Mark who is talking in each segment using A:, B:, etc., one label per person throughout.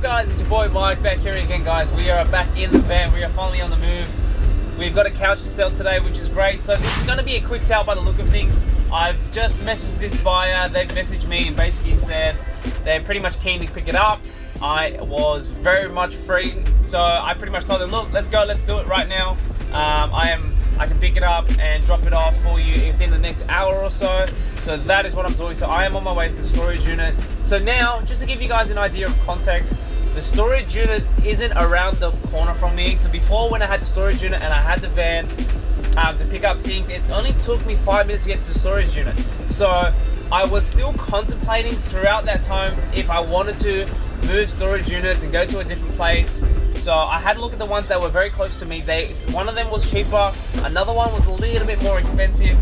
A: guys, it's your boy Mike back here again, guys. We are back in the van. We are finally on the move. We've got a couch to sell today, which is great. So this is going to be a quick sale by the look of things. I've just messaged this buyer. They've messaged me and basically said they're pretty much keen to pick it up. I was very much free, so I pretty much told them, look, let's go, let's do it right now. I can pick it up and drop it off for you within the next hour or so. So that is what I'm doing. So I am on my way to the storage unit. So now, just to give you guys an idea of context, the storage unit isn't around the corner from me. So before, when I had the storage unit and I had the van to pick up things, it only took me 5 minutes to get to the storage unit. So I was still contemplating throughout that time if I wanted to move storage units and go to a different place. So I had a look at the ones that were very close to me. One of them was cheaper, another one was a little bit more expensive.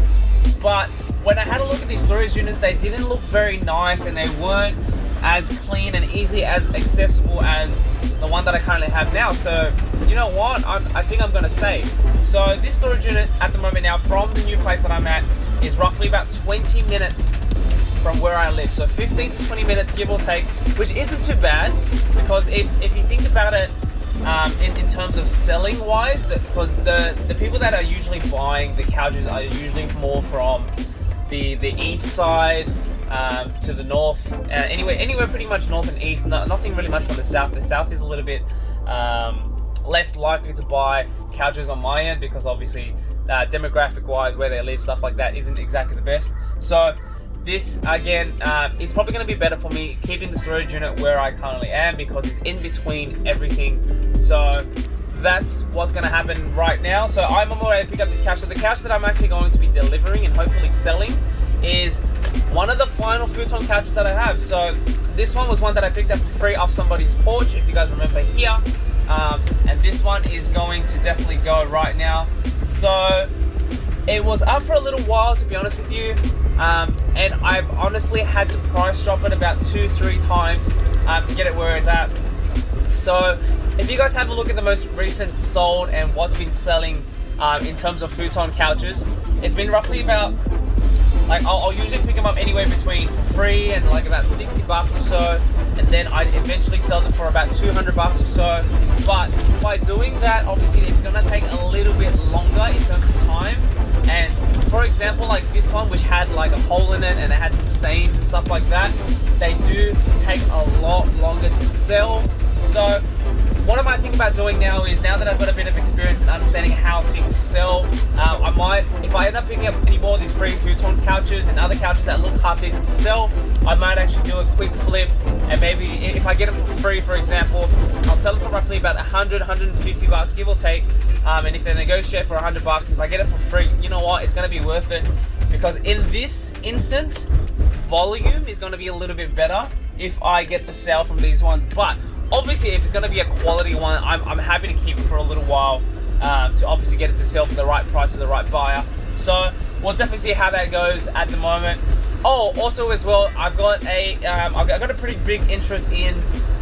A: But when I had a look at these storage units, they didn't look very nice and they weren't as clean and easily as accessible as the one that I currently have now. So you know what, I think I'm gonna stay. So this storage unit at the moment now from the new place that I'm at is roughly about 20 minutes from where I live. So 15 to 20 minutes give or take, which isn't too bad, because if you think about it in terms of selling wise, because the people that are usually buying the couches are usually more from the east side to the north, anywhere pretty much north and east, nothing really much from the south. The south is a little bit less likely to buy couches on my end, because obviously demographic wise, where they live, stuff like that isn't exactly the best. So this again is probably going to be better for me keeping the storage unit where I currently am, because it's in between everything. So that's what's going to happen right now. So I'm on my way to pick up this couch. So the couch that I'm actually going to be delivering and hopefully selling is one of the final futon couches that I have. So this one was one that I picked up for free off somebody's porch, if you guys remember here. And this one is going to definitely go right now. So it was up for a little while, to be honest with you. And I've honestly had to price drop it about 2-3 times to get it where it's at. So if you guys have a look at the most recent sold and what's been selling in terms of futon couches, it's been roughly about, like, I'll usually pick them up anywhere between for free and like about $60 or so, and then I eventually sell them for about $200 or so. But by doing that, obviously it's gonna take a little bit longer in terms of time. And for example, like this one, which had like a hole in it and it had some stains and stuff like that, they do take a lot longer to sell. So what am I thinking about doing now is, now that I've got a bit of experience in understanding how things sell, I might, if I end up picking up any more of these free futon couches and other couches that look half decent to sell, I might actually do a quick flip, and maybe if I get them for free, for example, I'll sell them for roughly about $100-$150 give or take. And if they negotiate for $100, if I get it for free, you know what, it's going to be worth it, because in this instance, volume is going to be a little bit better if I get the sale from these ones. But obviously, if it's going to be a quality one, I'm happy to keep it for a little while to obviously get it to sell for the right price to the right buyer. So we'll definitely see how that goes at the moment. Oh, also as well, I've got a pretty big interest in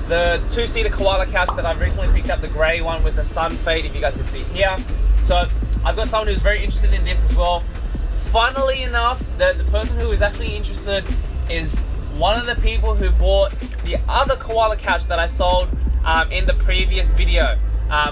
A: the 2-seater koala couch that I've recently picked up, the grey one with the sun fade, if you guys can see here. So I've got someone who's very interested in this as well. Funnily enough, the person who is actually interested is one of the people who bought the other koala couch that I sold in the previous video,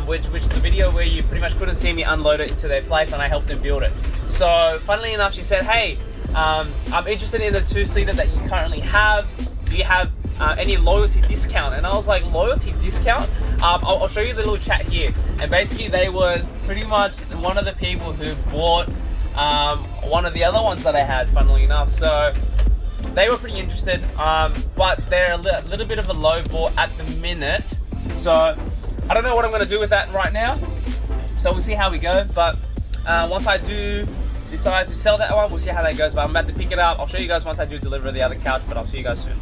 A: which the video where you pretty much couldn't see me unload it into their place and I helped them build it. So funnily enough, she said, hey, I'm interested in the 2-seater that you currently have. Do you have any loyalty discount? And I was like, loyalty discount? I'll show you the little chat here. And basically they were pretty much one of the people who bought one of the other ones that I had, funnily enough. So they were pretty interested, but they're a little bit of a low ball at the minute. So I don't know what I'm going to do with that right now. So we'll see how we go. But once I do decide to sell that one, we'll see how that goes. But I'm about to pick it up. I'll show you guys once I do deliver the other couch, but I'll see you guys soon.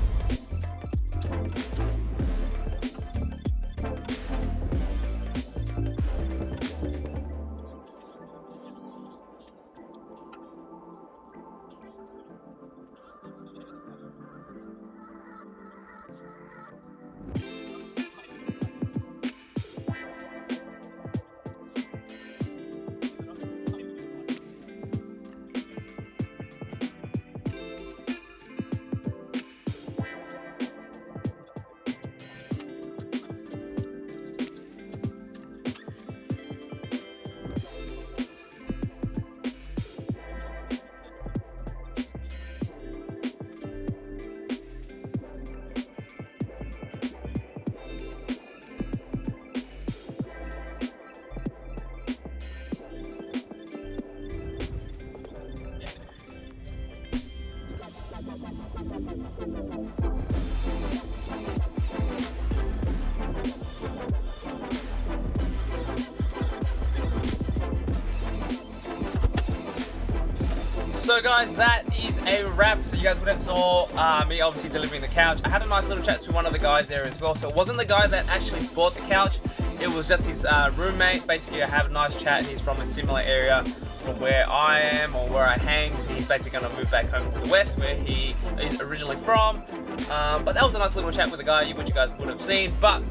A: So guys, that is a wrap. So you guys would have saw me obviously delivering the couch. I had a nice little chat to one of the guys there as well. So it wasn't the guy that actually bought the couch. It was just his roommate. Basically, I had a nice chat. He's from a similar area from where I am or where I hang. He's basically going to move back home to the west where he is originally from. But that was a nice little chat with the guy, which you guys would have seen. But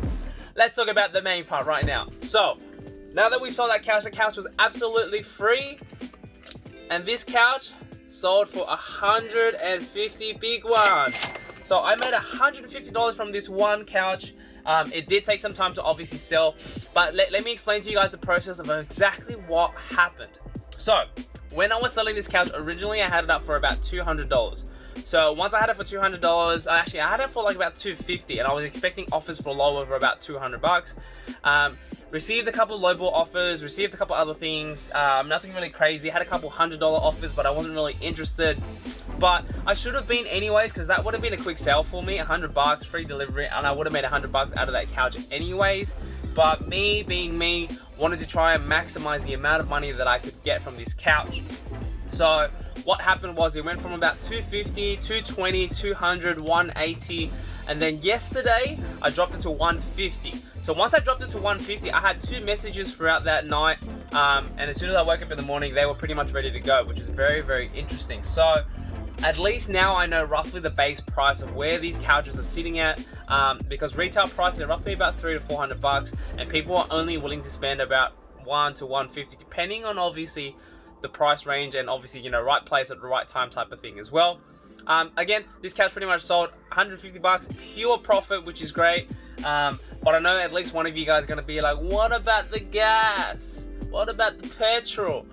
A: let's talk about the main part right now. So now that we saw that couch, the couch was absolutely free. And this couch sold for $150, big one. So I made $150 from this one couch. It did take some time to obviously sell, but let me explain to you guys the process of exactly what happened. So when I was selling this couch, originally I had it up for about $200. So once I had it for $200, actually I had it for like about $250, and I was expecting offers for lower for about $200. Received a couple lowball offers, received a couple other things, nothing really crazy. Had a couple $100 offers, but I wasn't really interested. But I should have been anyways, because that would have been a quick sale for me. $100, free delivery, and I would have made $100 out of that couch anyways. But me being me, wanted to try and maximize the amount of money that I could get from this couch. So what happened was it went from about 250, 220, 200, 180, and then yesterday I dropped it to 150. So once I dropped it to 150, I had 2 messages throughout that night, and as soon as I woke up in the morning, they were pretty much ready to go, which is very, very interesting. So at least now I know roughly the base price of where these couches are sitting at, because retail prices are roughly about $300 to $400, and people are only willing to spend about $100 to $150, depending on obviously the price range and obviously, you know, right place at the right time type of thing as well. Again, this couch pretty much sold $150, pure profit, which is great. But I know at least one of you guys are going to be like, what about the gas? What about the petrol?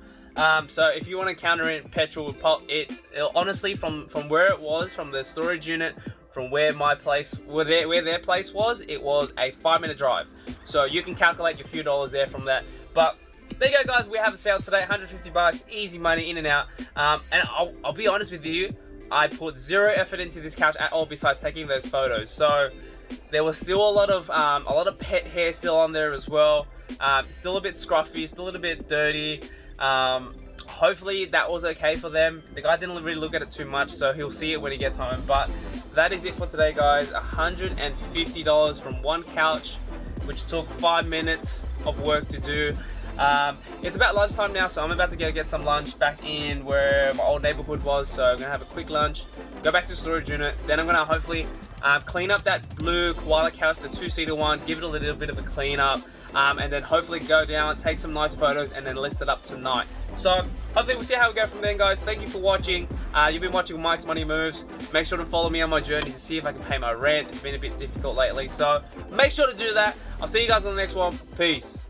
A: So if you want to counter in petrol, it honestly from where it was, from the storage unit, from where my place, where their place was, it was a 5-minute drive. So you can calculate your few dollars there from that. But there you go, guys. We have a sale today, $150, easy money in and out. And I'll be honest with you, I put zero effort into this couch at all besides taking those photos. So there was still a lot of pet hair still on there as well. Still a bit scruffy, still a little bit dirty. Hopefully that was okay for them. The guy didn't really look at it too much, so he'll see it when he gets home. But that is it for today, guys. $150 from one couch, which took 5 minutes of work to do. It's about lunchtime now, so I'm about to go get some lunch back in where my old neighborhood was. So I'm gonna have a quick lunch, go back to the storage unit, then I'm gonna hopefully clean up that blue koala couch, the 2-seater one, give it a little bit of a clean up, and then hopefully go down, take some nice photos, and then list it up tonight. So hopefully we'll see how we go from there, guys. Thank you for watching. You've been watching Mike's Money Moves. Make sure to follow me on my journey to see if I can pay my rent. It's been a bit difficult lately, so make sure to do that. I'll see you guys on the next one. Peace.